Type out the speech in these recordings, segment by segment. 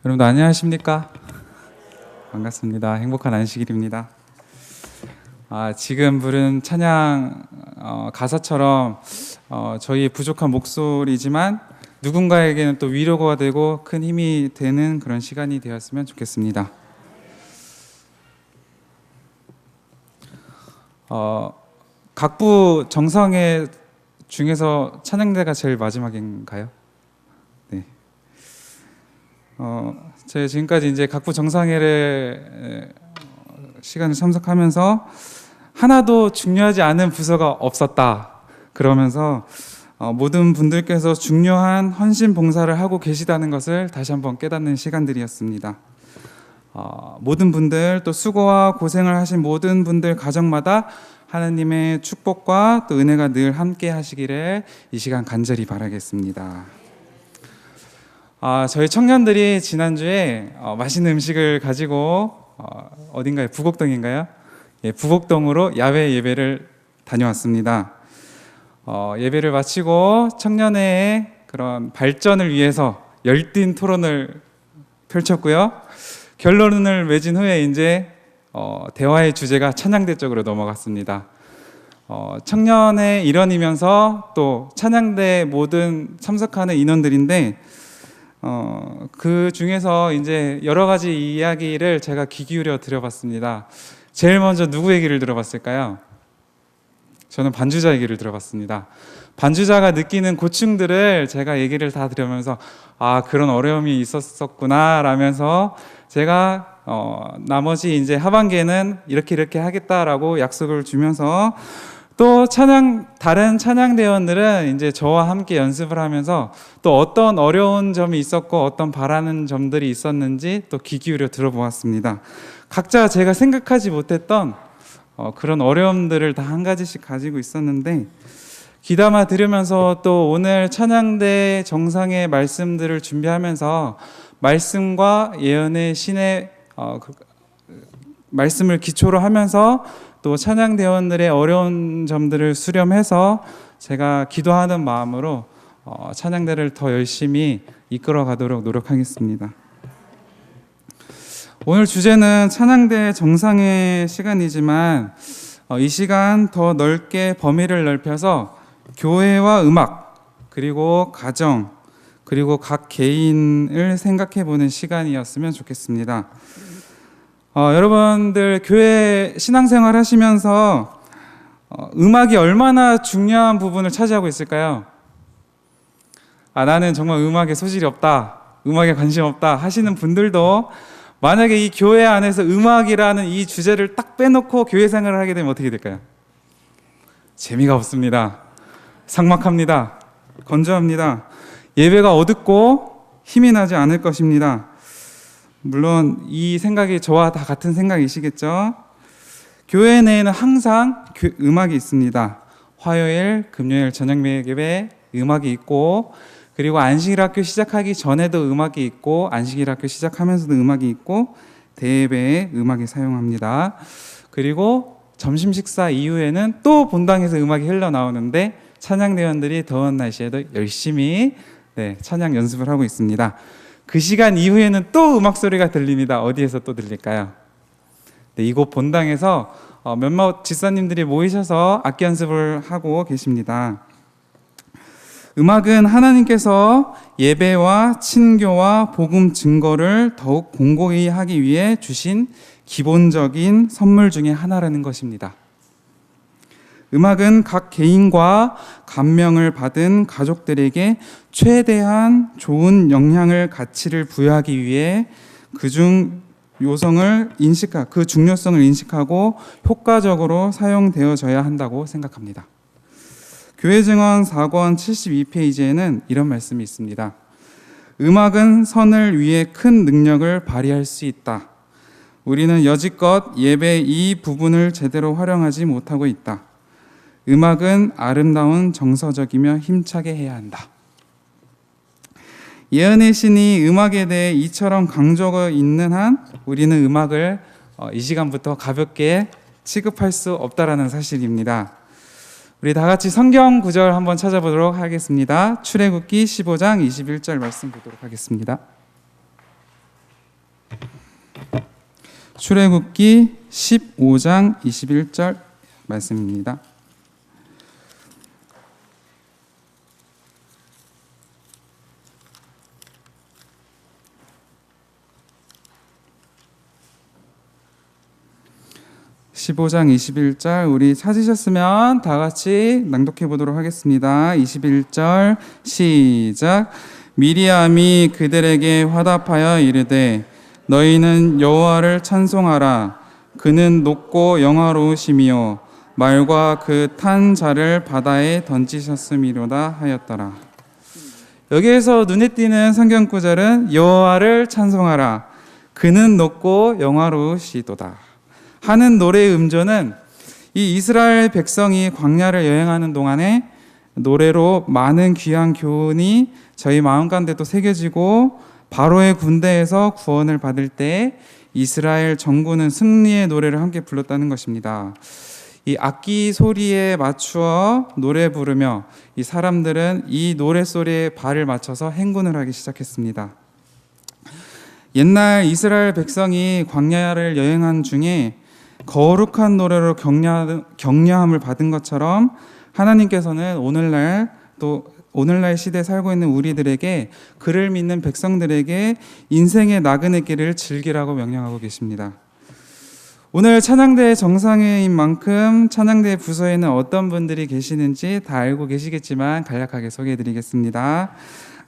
여러분들 안녕하십니까? 반갑습니다. 행복한 안식일입니다. 지금 부른 찬양 가사처럼 저희의 부족한 목소리지만 누군가에게는 또 위로가 되고 큰 힘이 되는 그런 시간이 되었으면 좋겠습니다. 각부 정성회 중에서 찬양대가 제일 마지막인가요? 네. 제가 지금까지 이제 각부 정상회를 시간을 참석하면서 하나도 중요하지 않은 부서가 없었다. 그러면서 모든 분들께서 중요한 헌신 봉사를 하고 계시다는 것을 다시 한번 깨닫는 시간들이었습니다. 모든 분들 또 수고와 고생을 하신 모든 분들 가정마다 하나님의 축복과 또 은혜가 늘 함께 하시기를 이 시간 간절히 바라겠습니다. 저희 청년들이 지난주에 맛있는 음식을 가지고 어딘가요? 부곡동인가요? 예, 부곡동으로 야외 예배를 다녀왔습니다. 예배를 마치고 청년회의 그런 발전을 위해서 열띤 토론을 펼쳤고요. 결론을 맺은 후에 이제 대화의 주제가 찬양대 쪽으로 넘어갔습니다. 청년의 일원이면서 또 찬양대 모든 참석하는 인원들인데 그 중에서 이제 여러 가지 이야기를 제가 귀 기울여 들어봤습니다. 제일 먼저 누구 얘기를 들어봤을까요? 저는 반주자 얘기를 들어봤습니다. 반주자가 느끼는 고충들을 제가 얘기를 다 들으면서 그런 어려움이 있었었구나 라면서 제가 나머지 이제 하반기에는 이렇게 하겠다라고 약속을 주면서 또 다른 찬양대원들은 이제 저와 함께 연습을 하면서 또 어떤 어려운 점이 있었고 어떤 바라는 점들이 있었는지 또 귀 기울여 들어보았습니다. 각자 제가 생각하지 못했던 그런 어려움들을 다 한 가지씩 가지고 있었는데 귀담아 들으면서 또 오늘 찬양대 정상의 말씀들을 준비하면서 말씀과 예언의 신의 말씀을 기초로 하면서 또 찬양대원들의 어려운 점들을 수렴해서 제가 기도하는 마음으로 찬양대를 더 열심히 이끌어 가도록 노력하겠습니다. 오늘 주제는 찬양대 정상의 시간이지만 이 시간 더 넓게 범위를 넓혀서 교회와 음악, 그리고 가정, 그리고 각 개인을 생각해 보는 시간이었으면 좋겠습니다. 여러분들 교회 신앙생활 하시면서 음악이 얼마나 중요한 부분을 차지하고 있을까요? 나는 정말 음악에 소질이 없다, 음악에 관심 없다 하시는 분들도 만약에 이 교회 안에서 음악이라는 이 주제를 딱 빼놓고 교회 생활을 하게 되면 어떻게 될까요? 재미가 없습니다. 삭막합니다. 건조합니다. 예배가 어둡고 힘이 나지 않을 것입니다. 물론 이 생각이 저와 다 같은 생각이시겠죠? 교회 내에는 항상 음악이 있습니다. 화요일, 금요일 저녁 예배 음악이 있고, 그리고 안식일학교 시작하기 전에도 음악이 있고, 안식일학교 시작하면서도 음악이 있고, 대예배에 음악이 사용합니다. 그리고 점심 식사 이후에는 또 본당에서 음악이 흘러나오는데 찬양대원들이 더운 날씨에도 열심히 찬양 연습을 하고 있습니다. 그 시간 이후에는 또 음악 소리가 들립니다. 어디에서 또 들릴까요? 이곳 본당에서 몇몇 집사님들이 모이셔서 악기 연습을 하고 계십니다. 음악은 하나님께서 예배와 친교와 복음 증거를 더욱 공고히 하기 위해 주신 기본적인 선물 중에 하나라는 것입니다. 음악은 각 개인과 감명을 받은 가족들에게 최대한 좋은 영향을, 가치를 부여하기 위해 그 중요성을 인식하고 효과적으로 사용되어져야 한다고 생각합니다. 교회 증언 4권 72페이지에는 이런 말씀이 있습니다. 음악은 선을 위해 큰 능력을 발휘할 수 있다. 우리는 여지껏 예배 이 부분을 제대로 활용하지 못하고 있다. 음악은 아름다운 정서적이며 힘차게 해야 한다. 예언의 신이 음악에 대해 이처럼 강조가 있는 한 우리는 음악을 이 시간부터 가볍게 취급할 수 없다라는 사실입니다. 우리 다 같이 성경 구절 한번 찾아보도록 하겠습니다. 출애굽기 15장 21절 말씀 보도록 하겠습니다. 출애굽기 15장 21절 말씀입니다. (15장 21절) 우리 찾으셨으면 다 같이 낭독해 보도록 하겠습니다. 21절 시작. 미리암이 그들에게 화답하여 이르되 너희는 여호와를 찬송하라. 그는 높고 영화로우시며 말과 그 탄 자를 바다에 던지셨음이로다 하였더라. 여기에서 눈에 띄는 성경 구절은 여호와를 찬송하라. 그는 높고 영화로우시도다 하는 노래의 음조는 이 이스라엘 백성이 광야를 여행하는 동안에 노래로 많은 귀한 교훈이 저희 마음 가운데도 새겨지고 바로의 군대에서 구원을 받을 때 이스라엘 정부는 승리의 노래를 함께 불렀다는 것입니다. 이 악기 소리에 맞추어 노래 부르며 이 사람들은 이 노래 소리에 발을 맞춰서 행군을 하기 시작했습니다. 옛날 이스라엘 백성이 광야를 여행한 중에 거룩한 노래로 격려함을 받은 것처럼 하나님께서는 오늘날 시대에 살고 있는 우리들에게 그를 믿는 백성들에게 인생의 나그네 길을 즐기라고 명령하고 계십니다. 오늘 찬양대 정상회인 만큼 찬양대 부서에는 어떤 분들이 계시는지 다 알고 계시겠지만 간략하게 소개해드리겠습니다.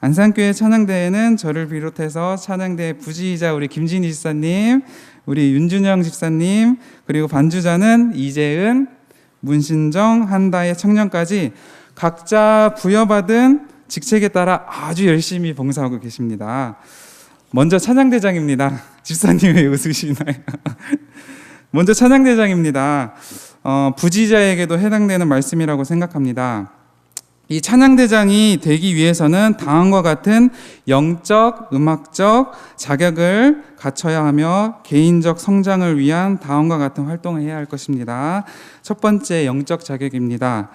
안산교회 찬양대에는 저를 비롯해서 찬양대 부지이자 우리 김진희 집사님, 우리 윤준영 집사님, 그리고 반주자는 이재은, 문신정, 한다의 청년까지 각자 부여받은 직책에 따라 아주 열심히 봉사하고 계십니다. 먼저 찬양대장입니다. 집사님 왜 웃으시나요? 먼저 찬양대장입니다. 부지자에게도 해당되는 말씀이라고 생각합니다. 이 찬양대장이 되기 위해서는 다음과 같은 영적, 음악적 자격을 갖춰야 하며 개인적 성장을 위한 다음과 같은 활동을 해야 할 것입니다. 첫 번째, 영적 자격입니다.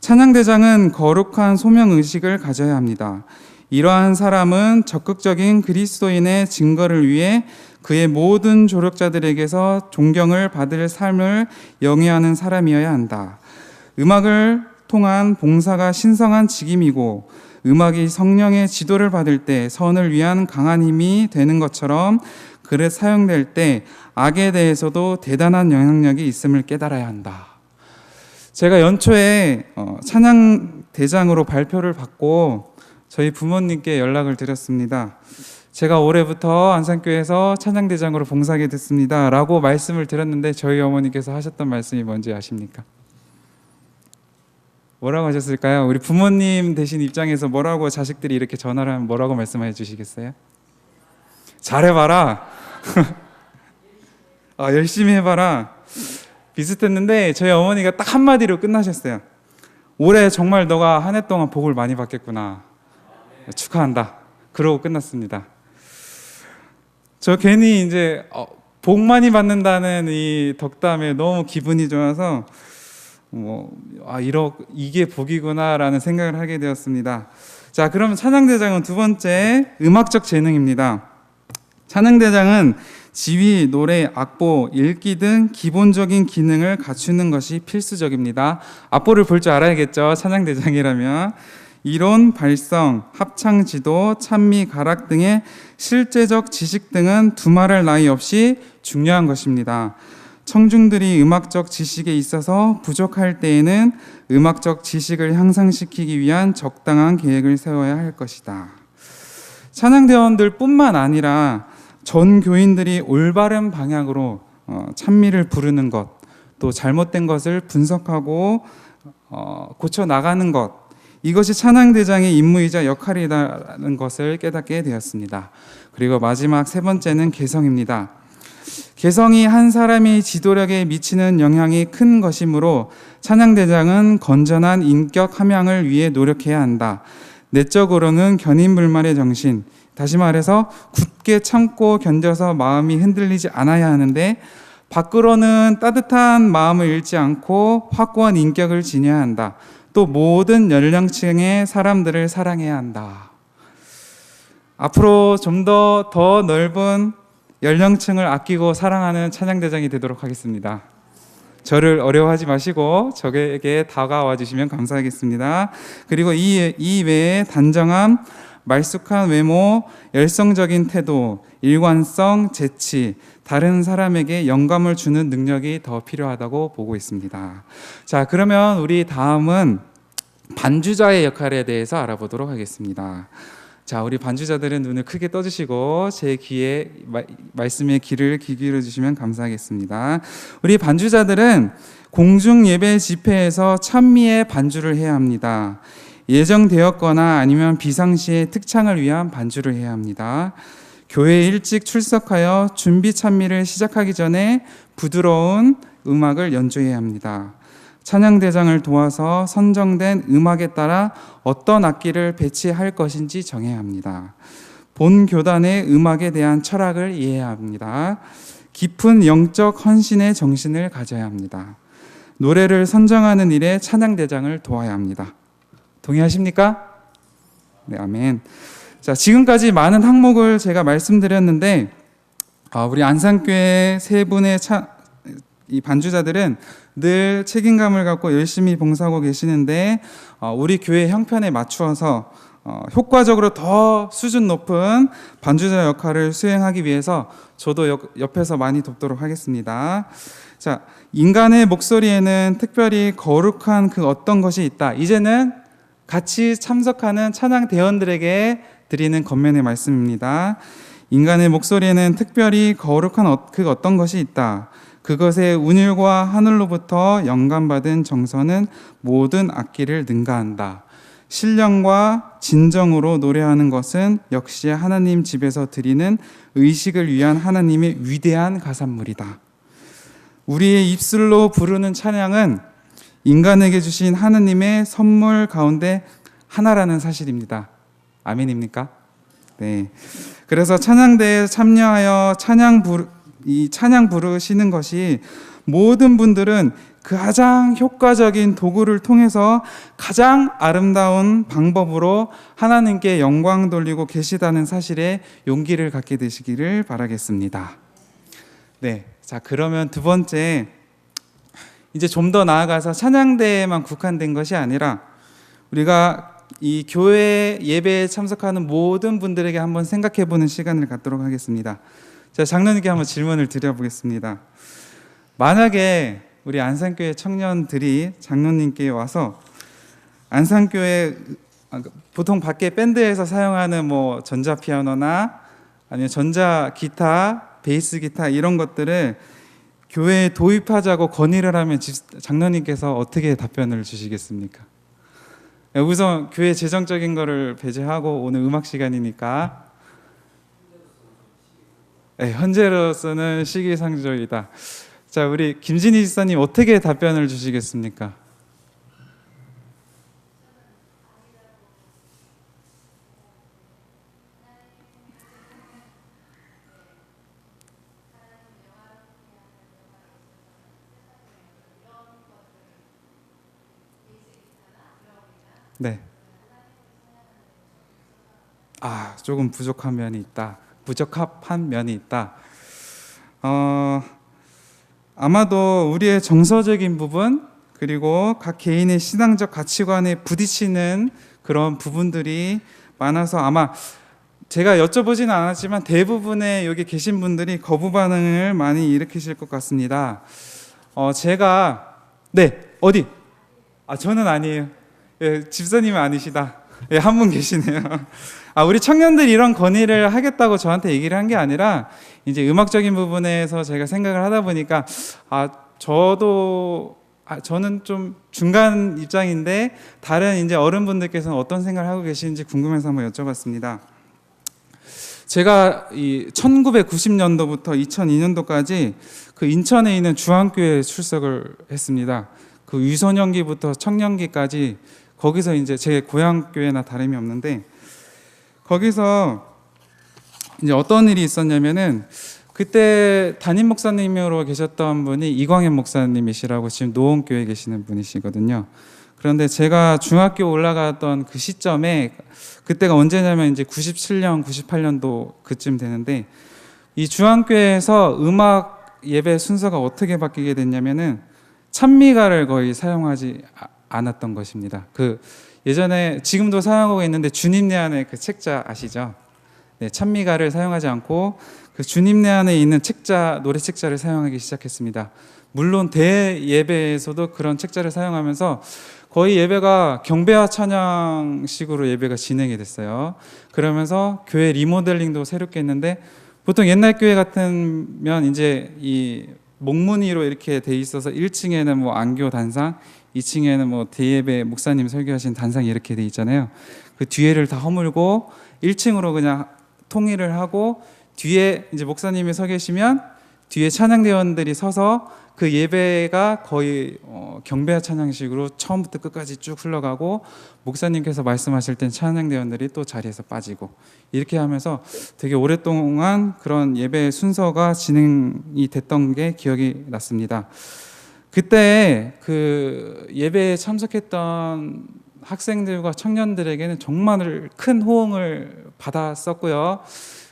찬양대장은 거룩한 소명의식을 가져야 합니다. 이러한 사람은 적극적인 그리스도인의 증거를 위해 그의 모든 조력자들에게서 존경을 받을 삶을 영위하는 사람이어야 한다. 음악을 통한 봉사가 신성한 직임이고 음악이 성령의 지도를 받을 때 선을 위한 강한 힘이 되는 것처럼 글에 사용될 때 악에 대해서도 대단한 영향력이 있음을 깨달아야 한다. 제가 연초에 찬양대장으로 발표를 받고 저희 부모님께 연락을 드렸습니다. 제가 올해부터 안산교회에서 찬양대장으로 봉사하게 됐습니다 라고 말씀을 드렸는데 저희 어머니께서 하셨던 말씀이 뭔지 아십니까? 뭐라고 하셨을까요? 우리 부모님 되신 입장에서 뭐라고 자식들이 이렇게 전화를 하면 뭐라고 말씀해 주시겠어요? 잘해봐라. 열심히 해봐라. 비슷했는데 저희 어머니가 딱 한마디로 끝나셨어요. 올해 정말 너가 한 해 동안 복을 많이 받겠구나. 축하한다. 그러고 끝났습니다. 저 괜히 이제 복 많이 받는다는 이 덕담에 너무 기분이 좋아서 이게 복이구나라는 생각을 하게 되었습니다. 자, 그럼 찬양대장은 두 번째, 음악적 재능입니다. 찬양대장은 지휘, 노래, 악보, 읽기 등 기본적인 기능을 갖추는 것이 필수적입니다. 악보를 볼 줄 알아야겠죠, 찬양대장이라면. 이론, 발성, 합창 지도, 찬미, 가락 등의 실제적 지식 등은 두말할 나위 없이 중요한 것입니다. 청중들이 음악적 지식에 있어서 부족할 때에는 음악적 지식을 향상시키기 위한 적당한 계획을 세워야 할 것이다. 찬양대원들 뿐만 아니라 전 교인들이 올바른 방향으로 찬미를 부르는 것, 또 잘못된 것을 분석하고 고쳐 나가는 것, 이것이 찬양대장의 임무이자 역할이라는 것을 깨닫게 되었습니다. 그리고 마지막 세 번째는 개성입니다. 개성이 한 사람의 지도력에 미치는 영향이 큰 것이므로 찬양대장은 건전한 인격 함양을 위해 노력해야 한다. 내적으로는 견인불만의 정신, 다시 말해서 굳게 참고 견뎌서 마음이 흔들리지 않아야 하는데 밖으로는 따뜻한 마음을 잃지 않고 확고한 인격을 지녀야 한다. 또 모든 연령층의 사람들을 사랑해야 한다. 앞으로 좀 더 넓은 연령층을 아끼고 사랑하는 찬양대장이 되도록 하겠습니다. 저를 어려워하지 마시고 저에게 다가와 주시면 감사하겠습니다. 그리고 이 외에 단정함, 말쑥한 외모, 열성적인 태도, 일관성, 재치, 다른 사람에게 영감을 주는 능력이 더 필요하다고 보고 있습니다. 자, 그러면 우리 다음은 반주자의 역할에 대해서 알아보도록 하겠습니다. 자, 우리 반주자들은 눈을 크게 떠주시고 제 귀에 말씀에 귀를 기울여 주시면 감사하겠습니다. 우리 반주자들은 공중 예배 집회에서 찬미의 반주를 해야 합니다. 예정되었거나 아니면 비상시에 특창을 위한 반주를 해야 합니다. 교회에 일찍 출석하여 준비 찬미를 시작하기 전에 부드러운 음악을 연주해야 합니다. 찬양대장을 도와서 선정된 음악에 따라 어떤 악기를 배치할 것인지 정해야 합니다. 본 교단의 음악에 대한 철학을 이해해야 합니다. 깊은 영적 헌신의 정신을 가져야 합니다. 노래를 선정하는 일에 찬양대장을 도와야 합니다. 동의하십니까? 네, 아멘. 자, 지금까지 많은 항목을 제가 말씀드렸는데 우리 안산교회 세 분의 이 반주자들은 늘 책임감을 갖고 열심히 봉사하고 계시는데 우리 교회 형편에 맞추어서 효과적으로 더 수준 높은 반주자 역할을 수행하기 위해서 저도 옆에서 많이 돕도록 하겠습니다. 자, 인간의 목소리에는 특별히 거룩한 그 어떤 것이 있다. 이제는 같이 참석하는 찬양 대원들에게 드리는 권면의 말씀입니다. 인간의 목소리에는 특별히 거룩한 그 어떤 것이 있다. 그것의 운율과 하늘로부터 영감받은 정서는 모든 악기를 능가한다. 신령과 진정으로 노래하는 것은 역시 하나님 집에서 드리는 의식을 위한 하나님의 위대한 가산물이다. 우리의 입술로 부르는 찬양은 인간에게 주신 하나님의 선물 가운데 하나라는 사실입니다. 아멘입니까? 네. 그래서 찬양대에 참여하여 찬양 부르시는 것이 모든 분들은 가장 효과적인 도구를 통해서 가장 아름다운 방법으로 하나님께 영광 돌리고 계시다는 사실에 용기를 갖게 되시기를 바라겠습니다. 네. 자, 그러면 두 번째, 이제 좀 더 나아가서 찬양대에만 국한된 것이 아니라 우리가 이 교회 예배에 참석하는 모든 분들에게 한번 생각해 보는 시간을 갖도록 하겠습니다. 자, 장로님께 한번 질문을 드려보겠습니다. 만약에 우리 안산교회 청년들이 장로님께 와서 안산교회 보통 밖에 밴드에서 사용하는 뭐 전자피아노나 아니면 전자기타, 베이스 기타 이런 것들을 교회에 도입하자고 건의를 하면 장로님께서 어떻게 답변을 주시겠습니까? 우선 교회 재정적인 거를 배제하고 오늘 음악 시간이니까 네, 현재로서는 시기상조이다. 자, 우리 김진희 집사님 어떻게 답변을 주시겠습니까? 네. 조금 부족한 면이 있다. 부적합한 면이 있다. 아마도 우리의 정서적인 부분 그리고 각 개인의 신앙적 가치관에 부딪히는 그런 부분들이 많아서 아마 제가 여쭤보지는 않았지만 대부분의 여기 계신 분들이 거부 반응을 많이 일으키실 것 같습니다. 제가 네, 어디? 저는 아니에요. 예, 집사님은 아니시다. 예, 한 분 계시네요. 우리 청년들이 이런 건의를 하겠다고 저한테 얘기를 한 게 아니라 이제 음악적인 부분에서 제가 생각을 하다 보니까 저는 좀 중간 입장인데 다른 이제 어른분들께서는 어떤 생각을 하고 계시는지 궁금해서 한번 여쭤봤습니다. 제가 이 1990년도부터 2002년도까지 그 인천에 있는 주한교회에 출석을 했습니다. 그 유소년기부터 청년기까지 거기서 이제 제 고향 교회나 다름이 없는데 거기서 이제 어떤 일이 있었냐면은 그때 담임 목사님으로 계셨던 분이 이광현 목사님이시라고 지금 노원교회에 계시는 분이시거든요. 그런데 제가 중학교 올라갔던 그 시점에 그때가 언제냐면 이제 97년, 98년도 그쯤 되는데 이 주안교회에서 음악 예배 순서가 어떻게 바뀌게 됐냐면은 찬미가를 거의 사용하지 않았던 것입니다. 그 예전에 지금도 사용하고 있는데 주님 내 안에 그 책자 아시죠? 네, 찬미가를 사용하지 않고 그 주님 내 안에 있는 책자, 노래 책자를 사용하기 시작했습니다. 물론 대예배에서도 그런 책자를 사용하면서 거의 예배가 경배와 찬양식으로 예배가 진행이 됐어요. 그러면서 교회 리모델링도 새롭게 했는데 보통 옛날 교회 같으면 이제 이 목무늬로 이렇게 돼 있어서 1층에는 뭐 안교 단상, 2층에는 뭐 대예배 목사님 설교하신 단상이 이렇게 돼 있잖아요. 그 뒤에를 다 허물고 1층으로 그냥 통일을 하고 뒤에 이제 목사님이 서 계시면 뒤에 찬양대원들이 서서 그 예배가 거의 경배와 찬양식으로 처음부터 끝까지 쭉 흘러가고 목사님께서 말씀하실 땐 찬양대원들이 또 자리에서 빠지고 이렇게 하면서 되게 오랫동안 그런 예배 순서가 진행이 됐던 게 기억이 났습니다. 그때 그 예배에 참석했던 학생들과 청년들에게는 정말 큰 호응을 받았었고요.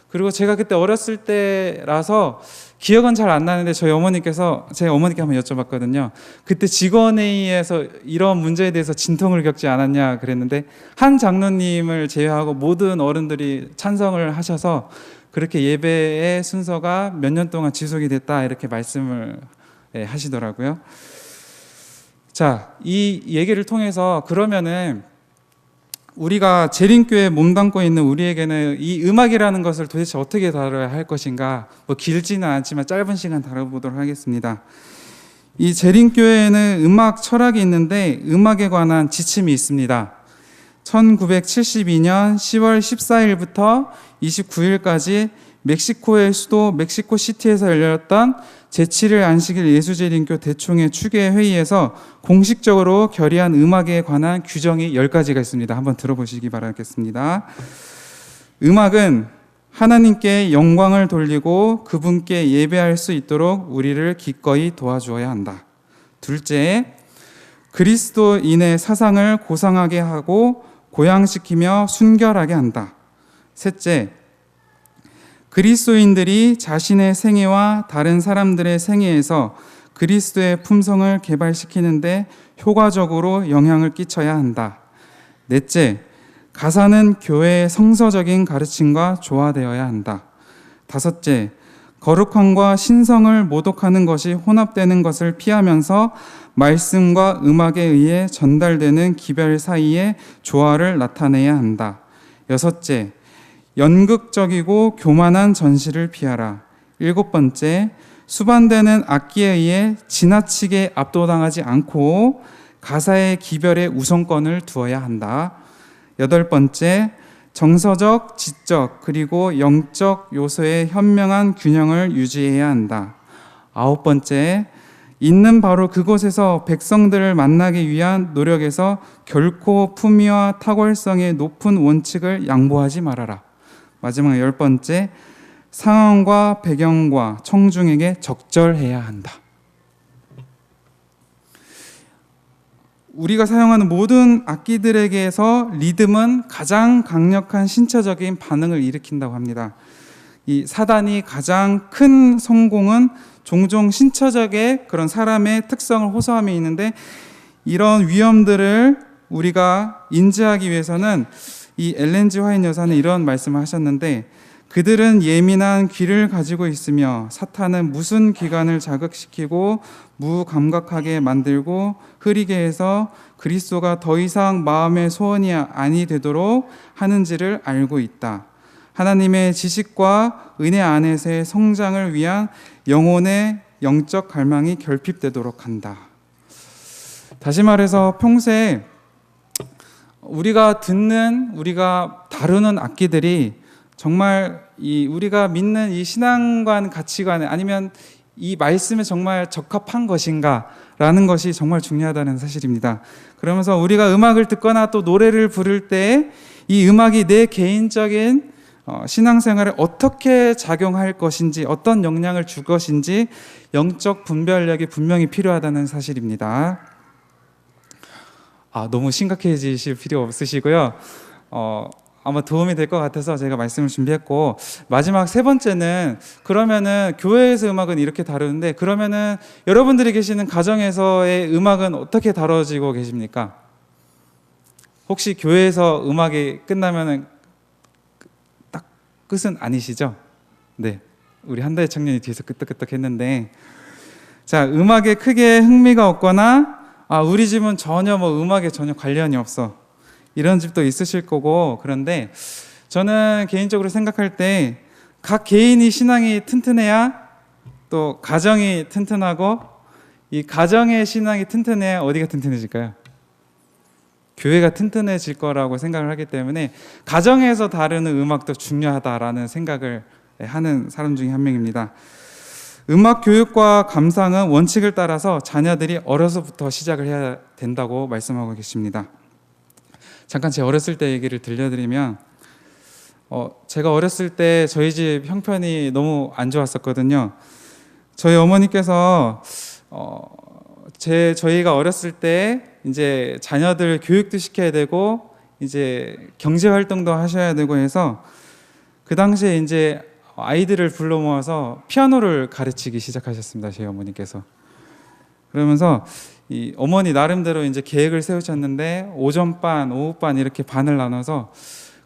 그리고 제가 그때 어렸을 때라서 기억은 잘 안 나는데 저희 어머니께서 제 어머니께 한번 여쭤봤거든요. 그때 직원회의에서 이런 문제에 대해서 진통을 겪지 않았냐 그랬는데 한 장로님을 제외하고 모든 어른들이 찬성을 하셔서 그렇게 예배의 순서가 몇 년 동안 지속이 됐다 이렇게 말씀을 하시더라고요. 자, 이 얘기를 통해서 그러면은 우리가 재림교회에 몸담고 있는 우리에게는 이 음악이라는 것을 도대체 어떻게 다뤄야 할 것인가, 뭐 길지는 않지만 짧은 시간 다뤄보도록 하겠습니다. 이 재림교회에는 음악 철학이 있는데 음악에 관한 지침이 있습니다. 1972년 10월 14일부터 29일까지 멕시코의 수도 멕시코시티에서 열렸던 제7일 안식일 예수재림교 대총회 추계 회의에서 공식적으로 결의한 음악에 관한 규정이 10가지가 있습니다. 한번 들어보시기 바라겠습니다. 음악은 하나님께 영광을 돌리고 그분께 예배할 수 있도록 우리를 기꺼이 도와주어야 한다. 둘째, 그리스도인의 사상을 고상하게 하고 고양시키며 순결하게 한다. 셋째, 그리스도인들이 자신의 생애와 다른 사람들의 생애에서 그리스도의 품성을 개발시키는데 효과적으로 영향을 끼쳐야 한다. 넷째, 가사는 교회의 성서적인 가르침과 조화되어야 한다. 다섯째, 거룩함과 신성을 모독하는 것이 혼합되는 것을 피하면서 말씀과 음악에 의해 전달되는 기별 사이의 조화를 나타내야 한다. 여섯째, 연극적이고 교만한 전시를 피하라. 일곱 번째, 수반되는 악기에 의해 지나치게 압도당하지 않고 가사의 기별에 우선권을 두어야 한다. 여덟 번째, 정서적, 지적, 그리고 영적 요소의 현명한 균형을 유지해야 한다. 아홉 번째, 있는 바로 그곳에서 백성들을 만나기 위한 노력에서 결코 품위와 탁월성의 높은 원칙을 양보하지 말아라. 마지막 열 번째, 상황과 배경과 청중에게 적절해야 한다. 우리가 사용하는 모든 악기들에게서 리듬은 가장 강력한 신체적인 반응을 일으킨다고 합니다. 이 사단이 가장 큰 성공은 종종 신체적인 그런 사람의 특성을 호소함에 있는데 이런 위험들을 우리가 인지하기 위해서는 이 엘렌 G 화이트 여사는 이런 말씀을 하셨는데 그들은 예민한 귀를 가지고 있으며 사탄은 무슨 기관을 자극시키고 무감각하게 만들고 흐리게 해서 그리스도가 더 이상 마음의 소원이 아니 되도록 하는지를 알고 있다. 하나님의 지식과 은혜 안에서의 성장을 위한 영혼의 영적 갈망이 결핍되도록 한다. 다시 말해서 평소에 우리가 듣는, 우리가 다루는 악기들이 정말 우리가 믿는 이 신앙관 가치관에 아니면 이 말씀에 정말 적합한 것인가 라는 것이 정말 중요하다는 사실입니다. 그러면서 우리가 음악을 듣거나 또 노래를 부를 때 이 음악이 내 개인적인 신앙생활에 어떻게 작용할 것인지, 어떤 영향을 줄 것인지 영적 분별력이 분명히 필요하다는 사실입니다. 너무 심각해지실 필요 없으시고요. 아마 도움이 될 것 같아서 제가 말씀을 준비했고, 마지막 세 번째는 그러면은 교회에서 음악은 이렇게 다루는데 그러면은 여러분들이 계시는 가정에서의 음악은 어떻게 다뤄지고 계십니까? 혹시 교회에서 음악이 끝나면은 딱 끝은 아니시죠? 네, 우리 한다혜 청년이 뒤에서 끄떡끄떡 했는데, 자, 음악에 크게 흥미가 없거나 우리 집은 전혀 음악에 전혀 관련이 없어, 이런 집도 있으실 거고. 그런데 저는 개인적으로 생각할 때 각 개인이 신앙이 튼튼해야 또 가정이 튼튼하고, 이 가정의 신앙이 튼튼해야 어디가 튼튼해질까요? 교회가 튼튼해질 거라고 생각을 하기 때문에 가정에서 다루는 음악도 중요하다라는 생각을 하는 사람 중에 한 명입니다. 음악 교육과 감상은 원칙을 따라서 자녀들이 어려서부터 시작을 해야 된다고 말씀하고 계십니다. 잠깐 제 어렸을 때 얘기를 들려드리면, 제가 어렸을 때 저희 집 형편이 너무 안 좋았었거든요. 저희 어머니께서 저희가 어렸을 때 이제 자녀들 교육도 시켜야 되고 이제 경제 활동도 하셔야 되고 해서 그 당시에 이제 아이들을 불러 모아서 피아노를 가르치기 시작하셨습니다. 저희 어머니께서. 그러면서 이 어머니 나름대로 이제 계획을 세우셨는데 오전반, 오후반 이렇게 반을 나눠서,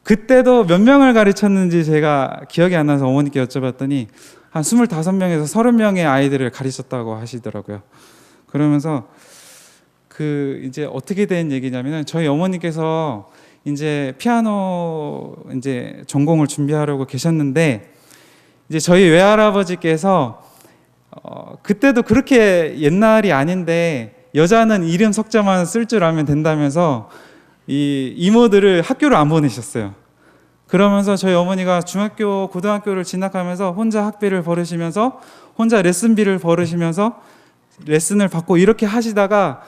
그때도 몇 명을 가르쳤는지 제가 기억이 안 나서 어머니께 여쭤봤더니 한 25명에서 30명의 아이들을 가르쳤다고 하시더라고요. 그러면서 이제 어떻게 된 얘기냐면은 저희 어머니께서 이제 피아노 이제 전공을 준비하려고 계셨는데, 이제 저희 외할아버지께서 그때도 그렇게 옛날이 아닌데 여자는 이름 석자만 쓸 줄 알면 된다면서 이 이모들을 학교를 안 보내셨어요. 그러면서 저희 어머니가 중학교, 고등학교를 진학하면서 혼자 학비를 벌으시면서 혼자 레슨비를 벌으시면서 레슨을 받고 이렇게 하시다가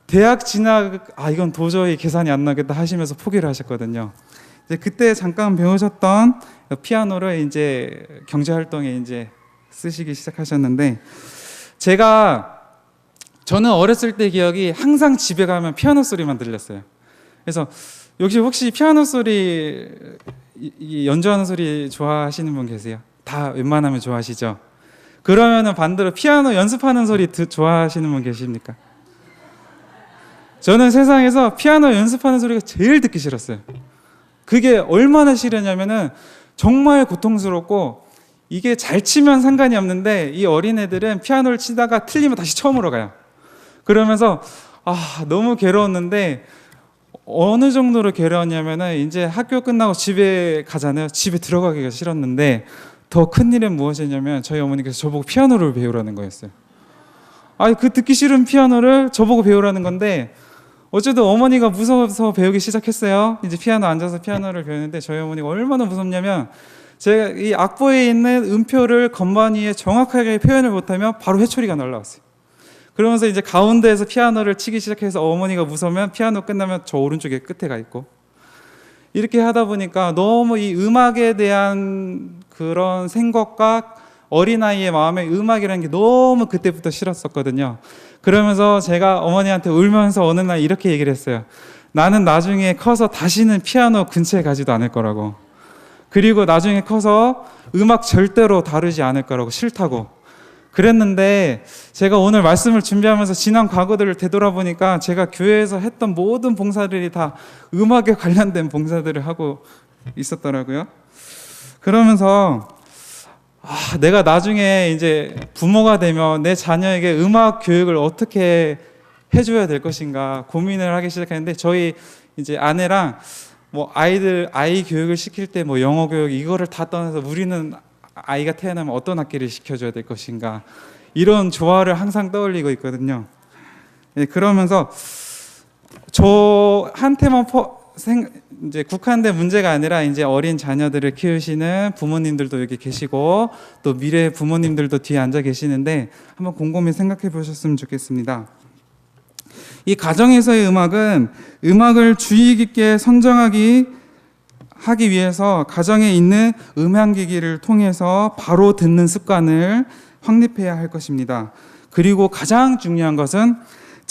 대학 진학, 이건 도저히 계산이 안 나겠다 하시면서 포기를 하셨거든요. 이제 그때 잠깐 배우셨던 피아노를 이제 경제 활동에 이제 쓰시기 시작하셨는데, 저는 어렸을 때 기억이 항상 집에 가면 피아노 소리만 들렸어요. 그래서 역시 혹시 피아노 소리 연주하는 소리 좋아하시는 분 계세요? 다 웬만하면 좋아하시죠? 그러면은 반대로 피아노 연습하는 소리 좋아하시는 분 계십니까? 저는 세상에서 피아노 연습하는 소리가 제일 듣기 싫었어요. 그게 얼마나 싫었냐면은 정말 고통스럽고, 이게 잘 치면 상관이 없는데 이 어린애들은 피아노를 치다가 틀리면 다시 처음으로 가요. 그러면서 너무 괴로웠는데, 어느 정도로 괴로웠냐면은 이제 학교 끝나고 집에 가잖아요. 집에 들어가기가 싫었는데 더 큰 일은 무엇이냐면 저희 어머니께서 저보고 피아노를 배우라는 거였어요. 그 듣기 싫은 피아노를 저보고 배우라는 건데, 어쨌든 어머니가 무서워서 배우기 시작했어요. 이제 피아노 앉아서 피아노를 배우는데 저희 어머니가 얼마나 무섭냐면, 제가 이 악보에 있는 음표를 건반 위에 정확하게 표현을 못하면 바로 회초리가 날라왔어요. 그러면서 이제 가운데에서 피아노를 치기 시작해서 어머니가 무서우면 피아노 끝나면 저 오른쪽에 끝에 가 있고, 이렇게 하다 보니까 너무 이 음악에 대한 그런 생각과 어린아이의 마음에 음악이라는 게 너무 그때부터 싫었었거든요. 그러면서 제가 어머니한테 울면서 어느 날 이렇게 얘기를 했어요. 나는 나중에 커서 다시는 피아노 근처에 가지도 않을 거라고, 그리고 나중에 커서 음악 절대로 다루지 않을 거라고, 싫다고 그랬는데, 제가 오늘 말씀을 준비하면서 지난 과거들을 되돌아보니까 제가 교회에서 했던 모든 봉사들이 다 음악에 관련된 봉사들을 하고 있었더라고요. 그러면서 내가 나중에 이제 부모가 되면 내 자녀에게 음악 교육을 어떻게 해줘야 될 것인가 고민을 하기 시작했는데, 저희 이제 아내랑 아이 교육을 시킬 때 영어 교육 이거를 다 떠나서 우리는 아이가 태어나면 어떤 악기를 시켜줘야 될 것인가, 이런 조화를 항상 떠올리고 있거든요. 그러면서 저한테만 이제 국한된 문제가 아니라 이제 어린 자녀들을 키우시는 부모님들도 여기 계시고 또 미래 부모님들도 뒤에 앉아 계시는데 한번 곰곰이 생각해 보셨으면 좋겠습니다. 이 가정에서의 음악은 음악을 주의 깊게 하기 위해서 가정에 있는 음향기기를 통해서 바로 듣는 습관을 확립해야 할 것입니다. 그리고 가장 중요한 것은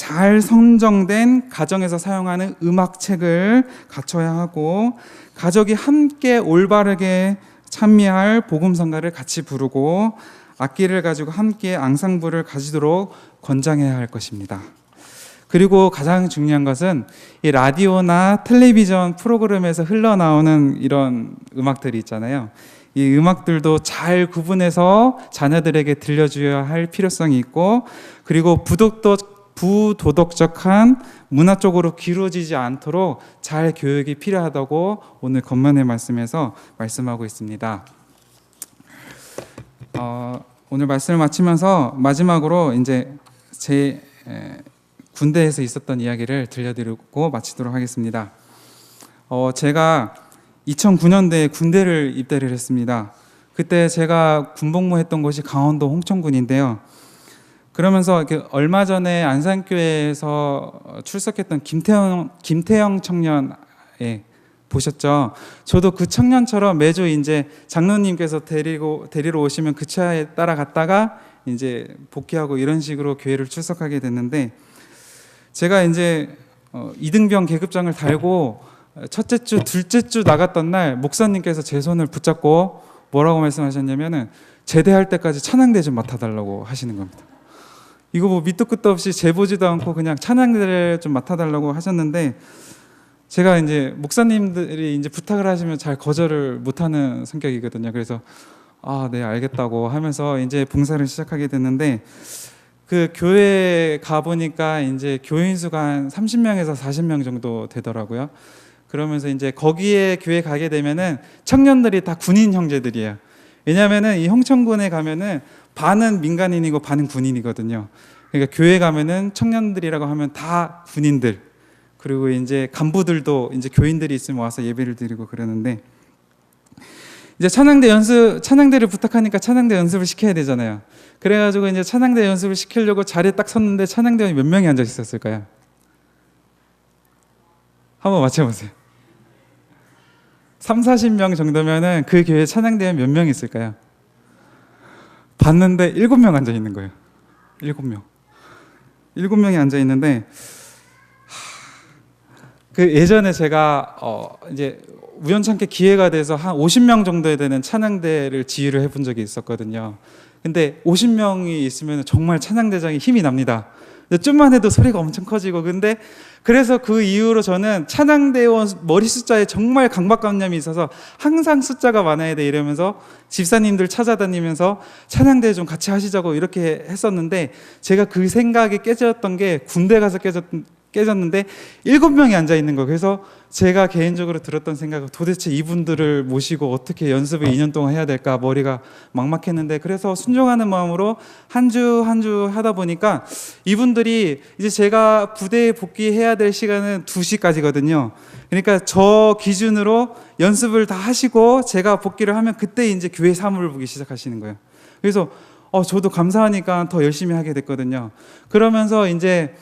잘 선정된 가정에서 사용하는 음악책을 갖춰야 하고, 가족이 함께 올바르게 찬미할 복음성가를 같이 부르고, 악기를 가지고 함께 앙상블을 가지도록 권장해야 할 것입니다. 그리고 가장 중요한 것은 이 라디오나 텔레비전 프로그램에서 흘러나오는 이런 음악들이 있잖아요. 이 음악들도 잘 구분해서 자녀들에게 들려줘야 할 필요성이 있고, 그리고 부도덕적한 문화 쪽으로 기울어지지 않도록 잘 교육이 필요하다고 오늘 건면의 말씀에서 말씀하고 있습니다. 오늘 말씀을 마치면서 마지막으로 이제 제 군대에서 있었던 이야기를 들려드리고 마치도록 하겠습니다. 제가 2009년도에 군대를 입대를 했습니다. 그때 제가 군복무했던 곳이 강원도 홍천군인데요. 그러면서 얼마 전에 안산교회에서 출석했던 김태형 청년 보셨죠? 저도 그 청년처럼 매주 이제 장로님께서 데리러 오시면 그 차에 따라갔다가 이제 복귀하고 이런 식으로 교회를 출석하게 됐는데, 제가 이제 이등병 계급장을 달고 첫째 주, 둘째 주 나갔던 날 목사님께서 제 손을 붙잡고 뭐라고 말씀하셨냐면은 제대할 때까지 찬양대 좀 맡아달라고 하시는 겁니다. 이거 뭐 밑도 끝도 없이 재보지도 않고 그냥 찬양대를 좀 맡아달라고 하셨는데, 제가 이제 목사님들이 이제 부탁을 하시면 잘 거절을 못하는 성격이거든요. 그래서 네, 알겠다고 하면서 이제 봉사를 시작하게 됐는데, 그 교회에 가 보니까 이제 교인 수가 한 30명에서 40명 정도 되더라고요. 그러면서 이제 거기에 교회 가게 되면은 청년들이 다 군인 형제들이에요. 왜냐하면은 이 홍천군에 가면은 반은 민간인이고 반은 군인이거든요. 그러니까 교회 가면은 청년들이라고 하면 다 군인들, 그리고 이제 간부들도 이제 교인들이 있으면 와서 예배를 드리고 그러는데, 이제 찬양대를 부탁하니까 찬양대 연습을 시켜야 되잖아요. 그래가지고 이제 찬양대 연습을 시키려고 자리에 딱 섰는데 찬양대원이 몇 명이 앉아 있었을까요? 한번 맞춰보세요. 30-40명 정도면은 그 교회 찬양대원 몇 명 있을까요? 봤는데 7명 앉아 있는 거예요. 7명. 7명이 앉아 있는데, 그 예전에 제가 이제 우연찮게 기회가 돼서 한 50명 정도에 되는 찬양대를 지휘를 해본 적이 있었거든요. 근데 50명이 있으면 정말 찬양대장이 힘이 납니다. 좀만 해도 소리가 엄청 커지고, 근데 그래서 그 이후로 저는 찬양대원 머리 숫자에 정말 강박관념이 있어서 항상 숫자가 많아야 돼 이러면서 집사님들 찾아다니면서 찬양대 좀 같이 하시자고 이렇게 했었는데, 제가 그 생각이 깨졌던 게 군대 가서 깨졌는데 7명이 앉아 있는 거예요. 그래서 제가 개인적으로 들었던 생각은 도대체 이분들을 모시고 어떻게 연습을 2년 동안 해야 될까 머리가 막막했는데, 그래서 순종하는 마음으로 한 주 한 주 하다 보니까 이분들이 이제 제가 부대에 복귀해야 될 시간은 2시까지거든요. 그러니까 저 기준으로 연습을 다 하시고 제가 복귀를 하면 그때 이제 교회 사무를 보기 시작하시는 거예요. 그래서 저도 감사하니까 더 열심히 하게 됐거든요. 그러면서 이제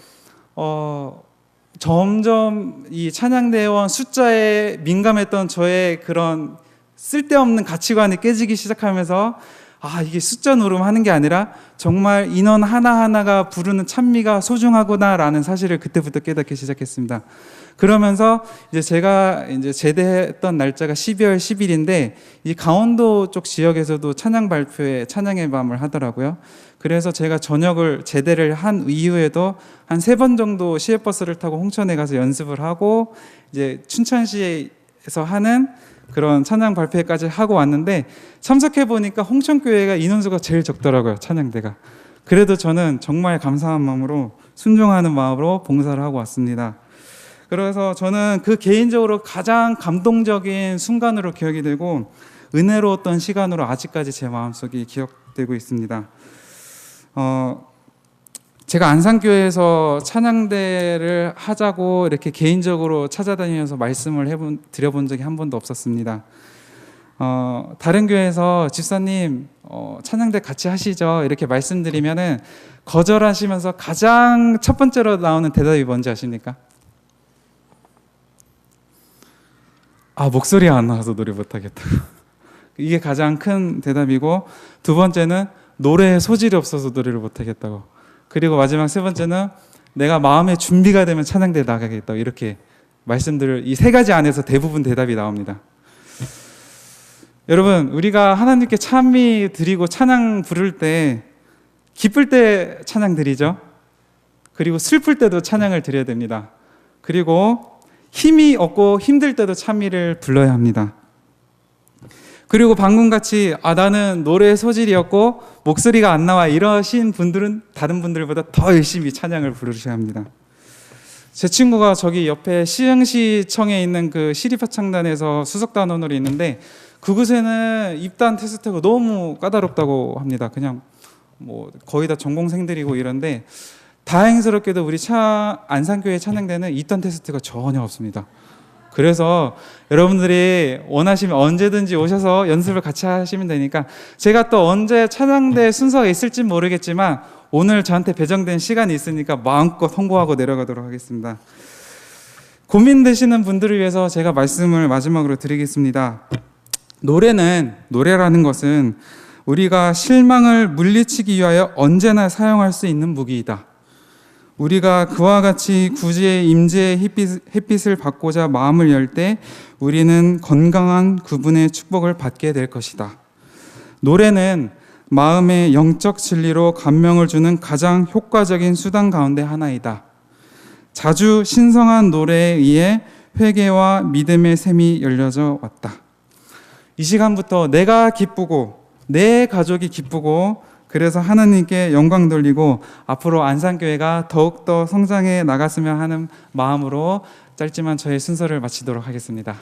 점점 이 찬양대원 숫자에 민감했던 저의 그런 쓸데없는 가치관이 깨지기 시작하면서, 이게 숫자 노름하는 게 아니라 정말 인원 하나하나가 부르는 찬미가 소중하구나라는 사실을 그때부터 깨닫기 시작했습니다. 그러면서 이제 제가 이제 제대했던 날짜가 12월 10일인데 이 강원도 쪽 지역에서도 찬양 발표회, 찬양의 밤을 하더라고요. 그래서 제가 저녁을 제대를 한 이후에도 한 3번 정도 시외버스를 타고 홍천에 가서 연습을 하고 이제 춘천시에서 하는 그런 찬양 발표회까지 하고 왔는데, 참석해 보니까 홍천교회가 인원수가 제일 적더라고요, 찬양대가. 그래도 저는 정말 감사한 마음으로 순종하는 마음으로 봉사를 하고 왔습니다. 그래서 저는 그 개인적으로 가장 감동적인 순간으로 기억이 되고 은혜로웠던 시간으로 아직까지 제 마음속에 기억되고 있습니다. 제가 안산교회에서 찬양대를 하자고 이렇게 개인적으로 찾아다니면서 말씀을 드려본 적이 한 번도 없었습니다. 다른 교회에서 집사님 찬양대 같이 하시죠 이렇게 말씀드리면은 거절하시면서 가장 첫 번째로 나오는 대답이 뭔지 아십니까? 목소리가 안 나와서 노래 못하겠다고. 이게 가장 큰 대답이고, 두 번째는 노래에 소질이 없어서 노래를 못하겠다고. 그리고 마지막 3번째는 내가 마음의 준비가 되면 찬양대에 나가겠다. 이렇게 말씀들을 이 세 가지 안에서 대부분 대답이 나옵니다. 여러분, 우리가 하나님께 찬미 드리고 찬양 부를 때 기쁠 때 찬양 드리죠. 그리고 슬플 때도 찬양을 드려야 됩니다. 그리고 힘이 없고 힘들 때도 찬미를 불러야 합니다. 그리고 방금같이 나는 노래 소질이 없고 목소리가 안 나와 이러신 분들은 다른 분들보다 더 열심히 찬양을 부르셔야 합니다. 제 친구가 저기 옆에 시흥시청에 있는 그 시립합창단에서 수석단원으로 있는데 그곳에는 입단 테스트가 너무 까다롭다고 합니다. 그냥 뭐 거의 다 전공생들이고 이런데 다행스럽게도 우리 안산교회 찬양대는 입단 테스트가 전혀 없습니다. 그래서 여러분들이 원하시면 언제든지 오셔서 연습을 같이 하시면 되니까 제가 또 언제 찬양대 순서가 있을지 모르겠지만 오늘 저한테 배정된 시간이 있으니까 마음껏 홍보하고 내려가도록 하겠습니다. 고민되시는 분들을 위해서 제가 말씀을 마지막으로 드리겠습니다. 노래라는 것은 우리가 실망을 물리치기 위하여 언제나 사용할 수 있는 무기이다. 우리가 그와 같이 구주의 임재의 햇빛을 받고자 마음을 열 때 우리는 건강한 구분의 축복을 받게 될 것이다. 노래는 마음의 영적 진리로 감명을 주는 가장 효과적인 수단 가운데 하나이다. 자주 신성한 노래에 의해 회개와 믿음의 샘이 열려져 왔다. 이 시간부터 내가 기쁘고 내 가족이 기쁘고 그래서 하나님께 영광 돌리고 앞으로 안산교회가 더욱더 성장해 나갔으면 하는 마음으로 짧지만 저의 순서를 마치도록 하겠습니다.